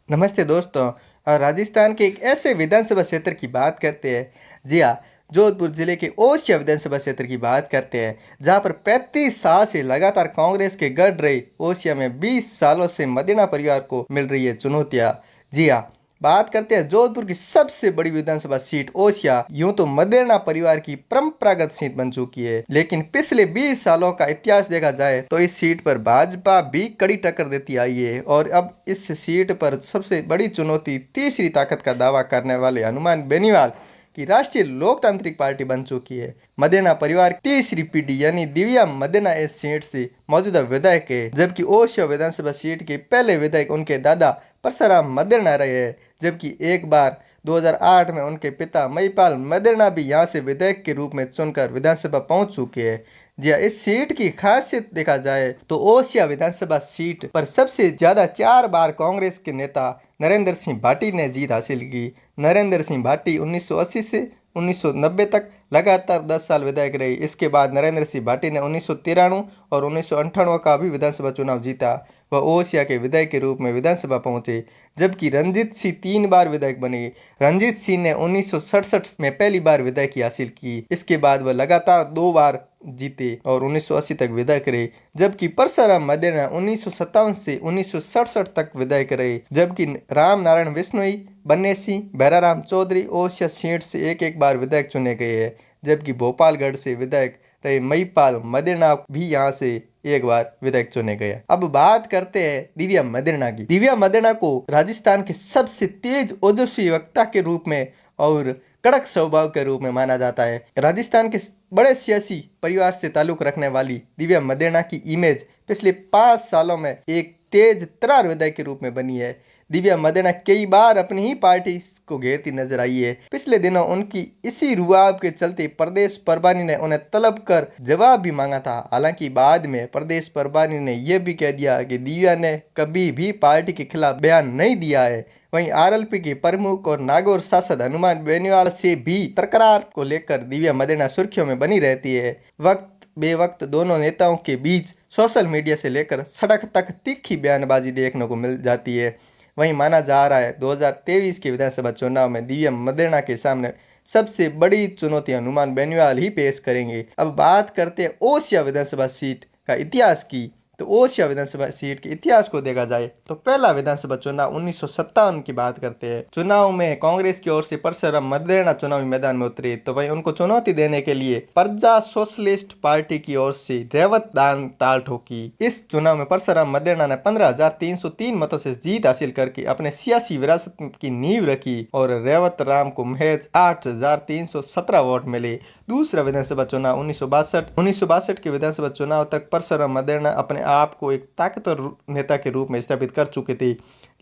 नमस्ते दोस्तों। राजस्थान के एक ऐसे विधानसभा क्षेत्र की बात करते हैं। जी हाँ, जोधपुर जिले के ओसिया विधानसभा क्षेत्र की बात करते हैं, जहां पर 35 साल से लगातार कांग्रेस के गढ़ रही ओसिया में 20 सालों से मदेना परिवार को मिल रही है चुनौतियां। जी हाँ, बात करते हैं जोधपुर की सबसे बड़ी विधानसभा सीट ओसिया। यूं तो मदेना परिवार की परंपरागत सीट बन चुकी है, लेकिन पिछले 20 सालों का इतिहास देखा जाए तो इस सीट पर भाजपा भी कड़ी टक्कर देती आई है। और अब इस सीट पर सबसे बड़ी चुनौती तीसरी ताकत का दावा करने वाले हनुमान बेनीवाल की राष्ट्रीय लोकतांत्रिक पार्टी बन चुकी है। मदेना परिवार की तीसरी पीढ़ी यानी दिव्या मदेना इस सीट से मौजूदा विधायक है, जबकि ओसिया विधानसभा सीट के पहले विधायक उनके दादा परसराम मदेना रहे हैं। जबकि एक बार 2008 में उनके पिता महिपाल मदेना भी यहां से विधायक के रूप में चुनकर विधानसभा पहुंच चुके हैं। जी हाँ, इस सीट की खासियत देखा जाए तो ओसिया विधानसभा सीट पर सबसे ज्यादा 4 बार कांग्रेस के नेता नरेंद्र सिंह भाटी ने जीत हासिल की। नरेंद्र सिंह भाटी 1980 से 1990 तक लगातार 10 साल विधायक रहे। इसके बाद नरेंद्र सिंह भाटी ने 1993 और 1998 का भी विधानसभा चुनाव जीता। वह ओसिया के विधायक के रूप में विधानसभा पहुंचे। जबकि रंजीत सिंह 3 बार विधायक बने। रंजीत सिंह ने 1967 में पहली बार विधायकी हासिल की। इसके बाद वह लगातार 2 बार जीते और 1980 तक विधायक रहे। जबकि परसराम मदेना 1957 से 1967 तक विधायक रहे। जबकि राम नारायण बिश्नोई, बन्ने सिंह, भैराराम चौधरी ओसिया सीट से एक एक बार विधायक चुने गए हैं। जबकि भोपालगढ़ से विधायक रहे महिपाल मदेना भी यहाँ से एक बार विधायक चुने गए। अब बात करते हैं दिव्या मदेना की। दिव्या मदेना को राजस्थान के सबसे तेज ओजस्वी वक्ता के रूप में और कड़क स्वभाव के रूप में माना जाता है। राजस्थान के बड़े सियासी परिवार से ताल्लुक रखने वाली दिव्या मदेना की इमेज पिछले 5 सालों में एक तेज तर्रार विधायक के रूप में बनी है। दिव्या मदेना कई बार अपनी ही पार्टी को घेरती नजर आई है। पिछले दिनों उनकी इसी रुआब के चलते प्रदेश प्रभारी ने उन्हें तलब कर जवाब भी मांगा था। हालांकि बाद में प्रदेश प्रभारी ने यह भी कह दिया कि दिव्या ने कभी भी पार्टी के खिलाफ बयान नहीं दिया है। वहीं आरएलपी के प्रमुख और नागौर सांसद हनुमान बेनीवाल से भी तकरार को लेकर दिव्या मदेना सुर्खियों में बनी रहती है। वक्त बेवक्त दोनों नेताओं के बीच सोशल मीडिया से लेकर सड़क तक तीखी बयानबाजी देखने को मिल जाती है। वहीं माना जा रहा है 2023 के विधानसभा चुनाव में दिव्या मदेना के सामने सबसे बड़ी चुनौती हनुमान बेनीवाल ही पेश करेंगे। अब बात करते हैं ओसिया विधानसभा सीट का इतिहास की। तो ओसिया विधानसभा सीट के इतिहास को देखा जाए तो पहला विधानसभा चुनाव 1957 की बात करते हैं। चुनाव में कांग्रेस की ओर से परसराम मदेना चुनावी मैदान में उतरे, तो वहीं उनको चुनौती देने के लिए प्रजा सोशलिस्ट पार्टी की ओर से रेवत दान ताल ठोकी। इस चुनाव में परसराम मदेना ने 15,303 मतों से जीत हासिल करके अपने सियासी विरासत की नींव रखी और रेवत राम को महज 8,317 वोट मिले। दूसरा विधानसभा चुनाव 1962 के विधानसभा चुनाव तक परसराम मदेना अपने आप को एक ताकतवर नेता के रूप में स्थापित कर चुके थे।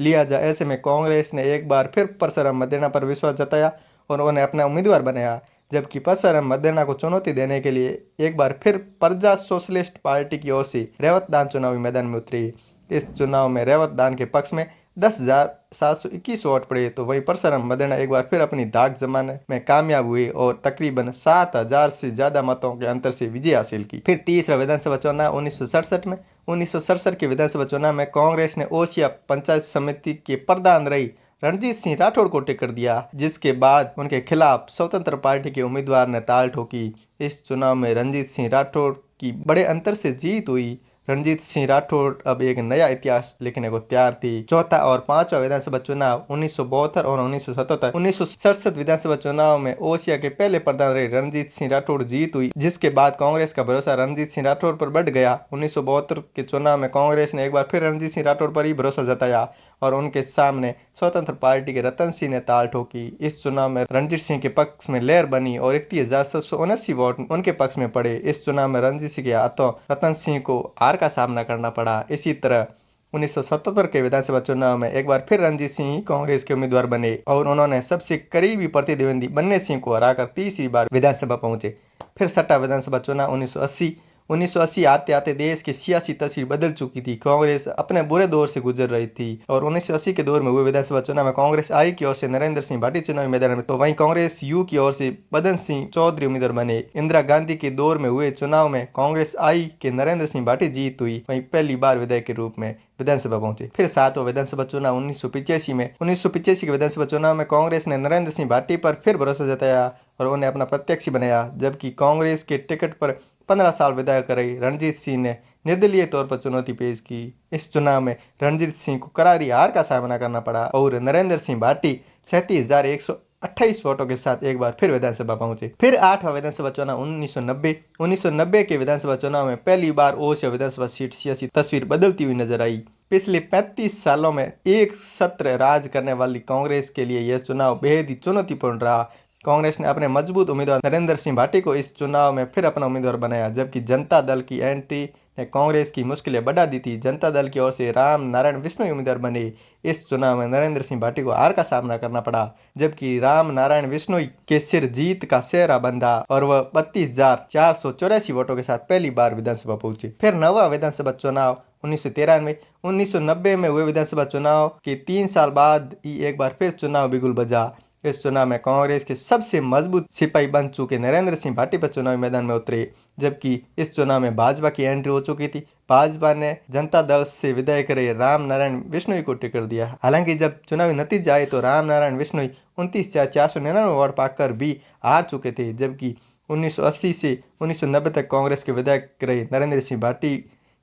लिहाजा ऐसे में कांग्रेस ने एक बार फिर परसराम मदेना पर विश्वास जताया और उन्हें अपना उम्मीदवार बनाया। जबकि परसराम मदेना को चुनौती देने के लिए एक बार फिर प्रजा सोशलिस्ट पार्टी की ओर से रेवत दान चुनावी मैदान में उतरे। इस चुनाव में रेवत दान के पक्ष में 10,721 वोट पड़े, तो वहीं परसराम मदेना एक बार फिर अपनी धाक जमाने में कामयाब हुए और तकरीबन 7,000 से ज्यादा मतों के अंतर से विजय हासिल की। फिर तीसरा विधानसभा चुनाव 1967 के विधानसभा चुनाव में कांग्रेस ने ओसिया पंचायत समिति के प्रधान रही रणजीत सिंह राठौड़ को टिकट दिया, जिसके बाद उनके खिलाफ स्वतंत्र पार्टी के उम्मीदवार ने ताल ठोकी। इस चुनाव में रणजीत सिंह राठौड़ की बड़े अंतर से जीत हुई। रणजीत सिंह राठौड़ अब एक नया इतिहास लिखने को तैयार थी। चौथा और पांचवा विधानसभा चुनाव 1972 और 1977। 1967 विधानसभा चुनाव में ओसिया के पहले प्रधान रहे रणजीत सिंह राठौड़ जीत हुई, जिसके बाद कांग्रेस का भरोसा रणजीत सिंह राठौड़ पर बढ़ गया। 1972 के चुनाव में कांग्रेस ने एक बार फिर रणजीत सिंह राठौड़ पर ही भरोसा जताया और उनके सामने स्वतंत्र पार्टी के रतन सिंह ने ताल ठोकी। इस चुनाव में रणजीत सिंह के पक्ष में लहर बनी और 31,779 वोट उनके पक्ष में पड़े। इस चुनाव में रणजीत सिंह के हाथों रतन सिंह को हार का सामना करना पड़ा। इसी तरह 1977 के विधानसभा चुनाव में एक बार फिर रणजीत सिंह ही कांग्रेस के उम्मीदवार बने और उन्होंने सबसे करीबी प्रतिद्वंदी बन्ने सिंह को हराकर तीसरी बार विधानसभा पहुंचे। फिर छठा विधानसभा चुनाव 1980 1980 आते आते देश की सियासी तस्वीर बदल चुकी थी। कांग्रेस अपने बुरे दौर से गुजर रही थी और 1980 के दौर में हुए विधानसभा चुनाव में कांग्रेस आई की ओर से नरेंद्र सिंह भाटी चुनावी मैदान में, तो वहीं कांग्रेस यू की ओर से बदन सिंह चौधरी उम्मीदवार बने। इंदिरा गांधी के दौर में हुए चुनाव में कांग्रेस आई के नरेंद्र सिंह भाटी जीत हुई, वहीं पहली बार विधायक के रूप में विधानसभा पहुंचे। फिर सातवां विधानसभा चुनाव 1985 के विधानसभा चुनाव में कांग्रेस ने नरेंद्र सिंह भाटी पर फिर भरोसा जताया और उन्हें अपना प्रत्याशी बनाया, जबकि कांग्रेस के टिकट पर 15 साल विधायक रही रणजीत सिंह ने निर्दलीय तौर पर चुनौती पेश की। इस चुनाव में रणजीत सिंह को करारी हार का सामना करना पड़ा और नरेंद्र सिंह भाटी 37,128 वोटों के साथ एक बार फिर विधानसभा पहुंचे। फिर आठवां विधानसभा चुनाव 1990 के विधानसभा चुनाव में पहली बार ओसिया विधानसभा सीट सियासी तस्वीर बदलती हुई नजर आई। पिछले 35 सालों में एक सत्र राज करने वाली कांग्रेस के लिए यह चुनाव बेहद ही चुनौतीपूर्ण रहा। कांग्रेस ने अपने मजबूत उम्मीदवार नरेंद्र सिंह भाटी को इस चुनाव में फिर अपना उम्मीदवार बनाया, जबकि जनता दल की एंट्री ने कांग्रेस की मुश्किलें बढ़ा दी थी। जनता दल की ओर से राम नारायण विश्नोई उम्मीदवार बने। इस चुनाव में नरेंद्र सिंह भाटी को हार का सामना करना पड़ा, जबकि राम नारायण विश्नोई के सिर जीत का सेहरा बंधा और वह 32,484 वोटों के साथ पहली बार विधानसभा पहुंचे। फिर नवा विधानसभा चुनाव 1990 में हुए विधानसभा चुनाव के 3 साल बाद ही एक बार फिर चुनाव बिगुल बजा। इस चुनाव में कांग्रेस के सबसे मजबूत सिपाही बन चुके नरेंद्र सिंह भाटी पर चुनावी मैदान में उतरे, जबकि इस चुनाव में भाजपा की एंट्री हो चुकी थी। भाजपा ने जनता दल से विधायक रहे राम नारायण विश्नोई को टिकट दिया। हालांकि जब चुनावी नतीजा आए तो राम नारायण विश्नोई 29,499 वोट पाकर भी हार चुके थे, जबकि 1980 से 1990 तक कांग्रेस के विधायक रहे नरेंद्र सिंह भाटी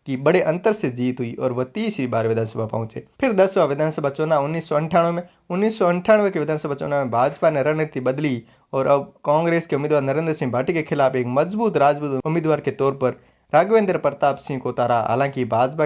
की बड़े अंतर से जीत हुई और वह 30वीं बार विधानसभा पहुंचे। फिर 10वां विधानसभा चुनाव 1998 के विधानसभा चुनाव में भाजपा ने रणनीति बदली और अब कांग्रेस के उम्मीदवार नरेंद्र सिंह भाटी के खिलाफ एक मजबूत राजपूत उम्मीदवार के तौर पर राघवेंद्र प्रताप सिंह को उतारा। हालांकि भाजपा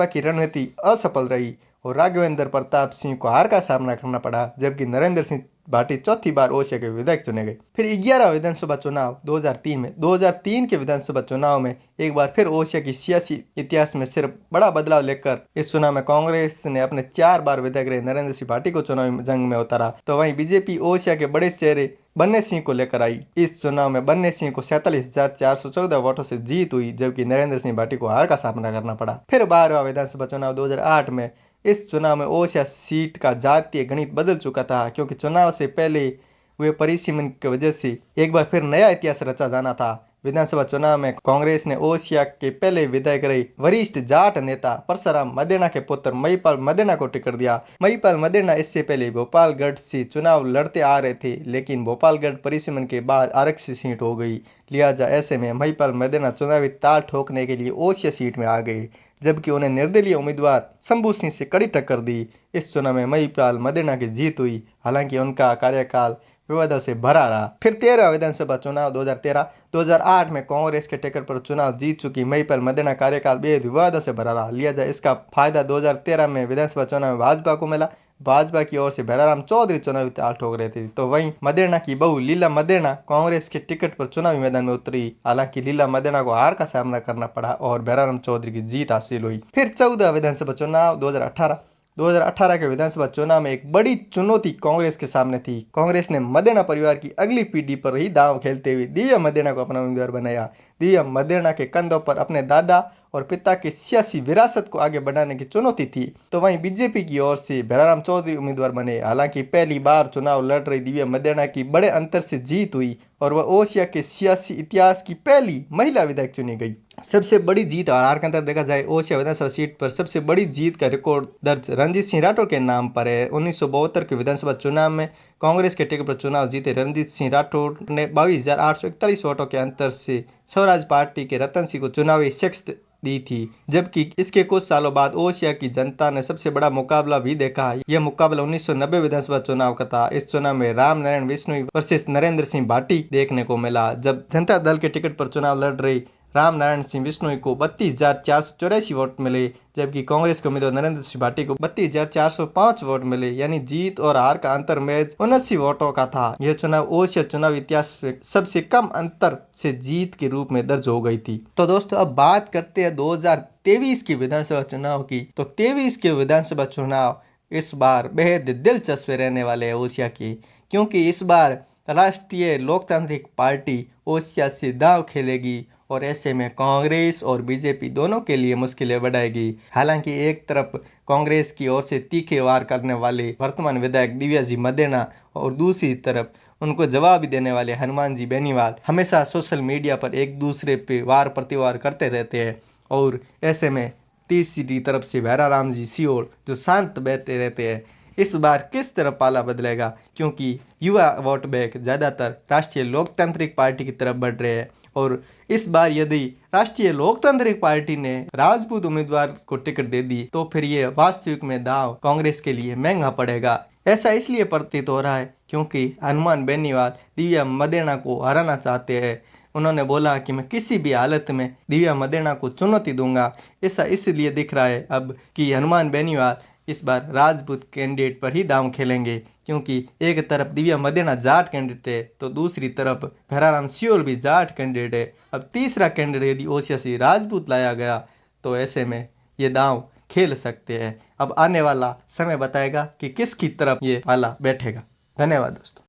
की रणनीति असफल रही और राघवेंद्र प्रताप सिंह को हार का सामना करना पड़ा, जबकि नरेंद्र सिंह भाटी चौथी बार ओसिया के विधायक चुने गए। फिर 11वां विधानसभा चुनाव 2003 के विधानसभा चुनाव में एक बार फिर ओसिया की सियासी इतिहास में सिर्फ बड़ा बदलाव लेकर इस चुनाव में कांग्रेस ने अपने 4 बार विधायक रहे नरेंद्र सिंह भाटी को चुनावी जंग में उतारा, तो वहीं बीजेपी ओसिया के बड़े चेहरे बन्ने सिंह को लेकर आई। इस चुनाव में बन्ने सिंह को 47,414 वोटों से जीत हुई, जबकि नरेंद्र सिंह भाटी को हार का सामना करना पड़ा। फिर 12वां विधानसभा चुनाव 2008 में इस चुनाव में ओसिया सीट का जातीय गणित बदल चुका था, क्योंकि चुनाव से पहले हुए परिसीमन की वजह से एक बार फिर नया इतिहास रचा जाना था। विधानसभा चुनाव में कांग्रेस ने ओसिया के पहले विधायक रहे वरिष्ठ जाट नेता परसराम मदेना के पुत्र महिपाल मदेना को टिकट दिया। महिपाल मदेना इससे पहले भोपालगढ़ से चुनाव लड़ते आ रहे थे, लेकिन भोपालगढ़ परिसीमन के बाद आरक्षित सीट हो गई, लिहाजा ऐसे में महिपाल मदेना चुनावी ताल ठोकने के लिए ओसिया सीट में आ गए, जबकि उन्हें निर्दलीय उम्मीदवार शंभू सिंह से कड़ी टक्कर दी। इस चुनाव में महिपाल मदेना की जीत हुई, हालांकि उनका कार्यकाल विवादों से भरा रहा। फिर 13वां विधानसभा चुनाव 2008 में कांग्रेस के टिकट पर चुनाव जीत चुकी महिपाल मदेना कार्यकाल बेहद विवादों से भरा रहा, लिहाजा इसका फायदा 2013 में विधानसभा चुनाव में भाजपा को मिला। भाजपा की ओर से भैराराम चौधरी चुनावी ताल ठोक रहे थे, तो वहीं मदेना की बहू लीला मदेना कांग्रेस के टिकट पर चुनावी मैदान में उतरी। हालांकि लीला मदेना को हार का सामना करना पड़ा और भैराराम चौधरी की जीत हासिल हुई। फिर 14वां विधानसभा चुनाव 2018 के विधानसभा चुनाव में एक बड़ी चुनौती कांग्रेस के सामने थी। कांग्रेस ने मदेना परिवार की अगली पीढ़ी पर ही दांव खेलते हुए दिव्या मदेना को अपना उम्मीदवार बनाया। दिव्या मदेना के कंधों पर अपने दादा और पिता की सियासी विरासत को आगे बढ़ाने की चुनौती थी, तो वहीं बीजेपी की ओर से भैराराम चौधरी उम्मीदवार बने। हालांकि पहली बार चुनाव लड़ रही दिव्या मदेना की बड़े अंतर से जीत हुई और वह ओसिया के सियासी इतिहास की पहली महिला विधायक चुनी गई। सबसे बड़ी जीत और हार के अंतर देखा जाए, ओसिया विधानसभा सीट पर सबसे बड़ी जीत का रिकॉर्ड दर्ज रणजीत सिंह राठौर के नाम पर है। 1972 के विधानसभा चुनाव में कांग्रेस के टिकट पर चुनाव जीते रणजीत सिंह राठौर ने 22,841 वोटों के अंतर से स्वराज पार्टी के रतन सिंह को चुनावी शिकस्त दी थी, जबकि इसके कुछ सालों बाद ओसिया की जनता ने सबसे बड़ा मुकाबला भी देखा। यह मुकाबला 1990 विधानसभा चुनाव का था। इस चुनाव में राम नारायण विश्नोई वर्सेस नरेंद्र सिंह भाटी देखने को मिला। जब जनता दल के टिकट पर चुनाव लड़ रही राम नारायण सिंह विश्नोई को 32,484 वोट मिले, जबकि कांग्रेस के उम्मीदवार नरेंद्र सिंह भाटी को 32,405 वोट मिले, यानी जीत और हार का अंतर महज 79 वोटों का था। यह चुनाव ओसिया चुनाव इतिहास में सबसे कम अंतर से जीत के रूप में दर्ज हो गई थी। तो दोस्तों अब बात करते हैं 2023 की विधानसभा चुनाव की। तो 23 के विधानसभा चुनाव इस बार बेहद दिलचस्प रहने वाले हैं ओसिया की, क्योंकि इस बार राष्ट्रीय लोकतांत्रिक पार्टी ओसिया से दांव खेलेगी और ऐसे में कांग्रेस और बीजेपी दोनों के लिए मुश्किलें बढ़ाएगी। हालांकि एक तरफ कांग्रेस की ओर से तीखे वार करने वाले वर्तमान विधायक दिव्या जी मदेना और दूसरी तरफ उनको जवाब देने वाले हनुमान जी बेनीवाल हमेशा सोशल मीडिया पर एक दूसरे पे वार प्रतिवार करते रहते हैं। और ऐसे में तीसरी तरफ से भैराराम जी सियोल जो शांत बैठे रहते हैं। इस बार किस तरफ पाला बदलेगा, क्योंकि युवा वोट बैंक ज़्यादातर राष्ट्रीय लोकतांत्रिक पार्टी की तरफ बढ़ रहे हैं। और इस बार यदि राष्ट्रीय लोकतांत्रिक पार्टी ने राजपूत उम्मीदवार को टिकट दे दी तो फिर ये वास्तविक में दांव कांग्रेस के लिए महंगा पड़ेगा। ऐसा इसलिए प्रतीत हो रहा है क्योंकि हनुमान बेनीवाल दिव्या मदेना को हराना चाहते हैं। उन्होंने बोला कि मैं किसी भी हालत में दिव्या मदेना को चुनौती दूंगा। ऐसा इसलिए दिख रहा है अब कि हनुमान बेनीवाल इस बार राजपूत कैंडिडेट पर ही दांव खेलेंगे, क्योंकि एक तरफ दिव्या मदेना जाट कैंडिडेट है तो दूसरी तरफ भैराराम सियोल भी जाट कैंडिडेट है। अब तीसरा कैंडिडेट यदि ओसियासी राजपूत लाया गया तो ऐसे में ये दांव खेल सकते हैं। अब आने वाला समय बताएगा कि किसकी तरफ ये पाला बैठेगा। धन्यवाद दोस्तों।